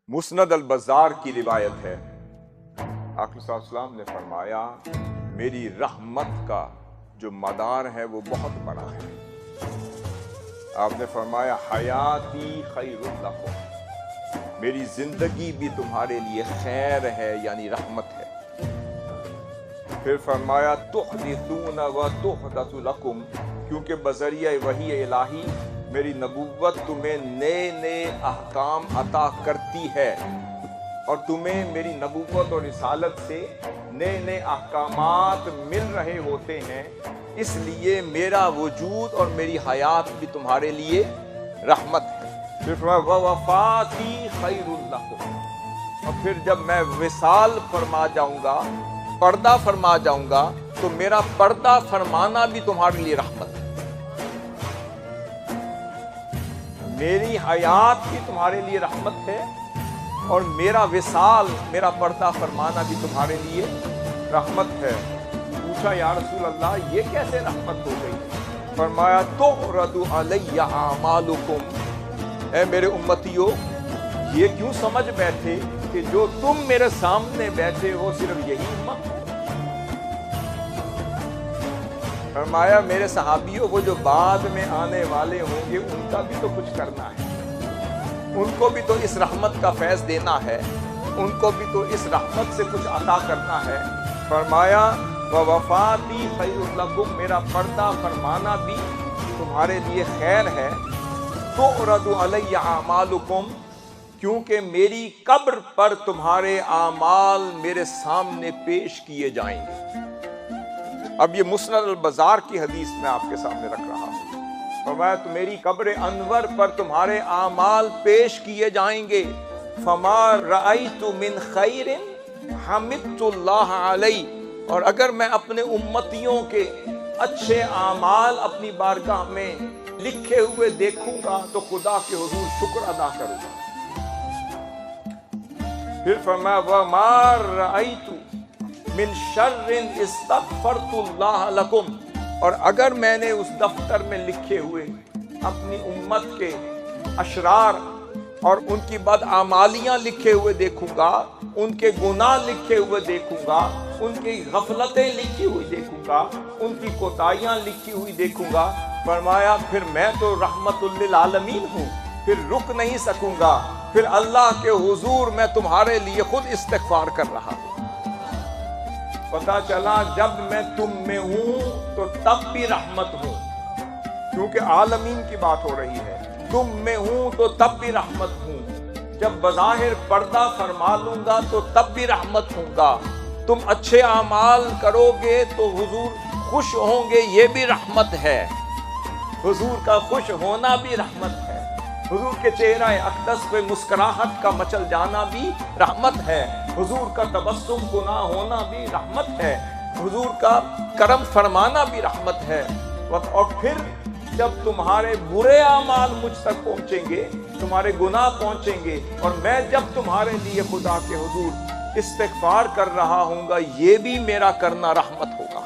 مسند البزار کی روایت ہے، آقا صلی اللہ علیہ وسلم نے فرمایا میری رحمت کا جو مدار ہے وہ بہت بڑا ہے۔ آپ نے فرمایا حیاتی خیر لکم، میری زندگی بھی تمہارے لیے خیر ہے یعنی رحمت ہے۔ پھر فرمایا تحدثون و تحدث لکم، کیونکہ بذریعہ وحی الہی میری نبوت تمہیں نئے نئے احکام عطا کرتی ہے، اور تمہیں میری نبوت اور رسالت سے نئے نئے احکامات مل رہے ہوتے ہیں، اس لیے میرا وجود اور میری حیات بھی تمہارے لیے رحمت ہے۔ پھر فرمایا ووفاتی خیر لکم، اور پھر جب میں وصال فرما جاؤں گا، پردہ فرما جاؤں گا، تو میرا پردہ فرمانا بھی تمہارے لیے رحمت ہے۔ میری حیات بھی تمہارے لیے رحمت ہے، اور میرا وصال، میرا پردہ فرمانا بھی تمہارے لیے رحمت ہے۔ پوچھا یا رسول اللہ یہ کیسے رحمت ہو گئی؟ فرمایا تعرض علی اعمالکم، اے میرے امتیو یہ کیوں سمجھ بیٹھے کہ جو تم میرے سامنے بیٹھے ہو صرف یہی امت ہے؟ فرمایا میرے صحابیوں وہ جو بعد میں آنے والے ہوں گے ان کا بھی تو کچھ کرنا ہے، ان کو بھی تو اس رحمت کا فیض دینا ہے، ان کو بھی تو اس رحمت سے کچھ عطا کرنا ہے۔ فرمایا ووفاتی خیر لکم، میرا پردہ فرمانا بھی تمہارے لیے خیر ہے۔ تعرض علی اعمالکم، کیونکہ میری قبر پر تمہارے اعمال میرے سامنے پیش کیے جائیں گے۔ اب یہ مسند البزار کی حدیث میں آپ کے سامنے رکھ رہا ہوں۔ فرمایا تو میری قبر انور پر تمہارے اعمال پیش کیے جائیں گے۔ فما رأیت من خیر حمدت اللہ علیہ، اور اگر میں اپنے امتیوں کے اچھے اعمال اپنی بارگاہ میں لکھے ہوئے دیکھوں گا تو خدا کے حضور شکر ادا کروں گا۔ پھر فرمایا وما رأیت من شر استغفرت اللہ لکم، اور اگر میں نے اس دفتر میں لکھے ہوئے اپنی امت کے اشرار اور ان کی بدعمالیاں لکھے ہوئے دیکھوں گا، ان کے گناہ لکھے ہوئے دیکھوں گا، ان کی غفلتیں لکھی ہوئی دیکھوں گا، ان کی کوتاہیاں لکھی ہوئی دیکھوں گا، فرمایا پھر میں تو رحمت للعالمین ہوں، پھر رک نہیں سکوں گا، پھر اللہ کے حضور میں تمہارے لیے خود استغفار کر رہا ہوں۔ پتہ چلا جب میں تم میں ہوں تو تب بھی رحمت ہوں، کیونکہ عالمین کی بات ہو رہی ہے، تم میں ہوں تو تب بھی رحمت ہوں، جب بظاہر پردہ فرما لوں گا تو تب بھی رحمت ہوں گا، تم اچھے اعمال کرو گے تو حضور خوش ہوں گے، یہ بھی رحمت ہے، حضور کا خوش ہونا بھی رحمت ہے، حضور کے چہرہ اقدس پہ مسکراہٹ کا مچل جانا بھی رحمت ہے، حضور کا تبسم گناہ ہونا بھی رحمت ہے، حضور کا کرم فرمانا بھی رحمت ہے۔ اور پھر جب تمہارے برے اعمال مجھ تک پہنچیں گے، تمہارے گناہ پہنچیں گے، اور میں جب تمہارے لیے خدا کے حضور استغفار کر رہا ہوں گا، یہ بھی میرا کرنا رحمت ہوگا۔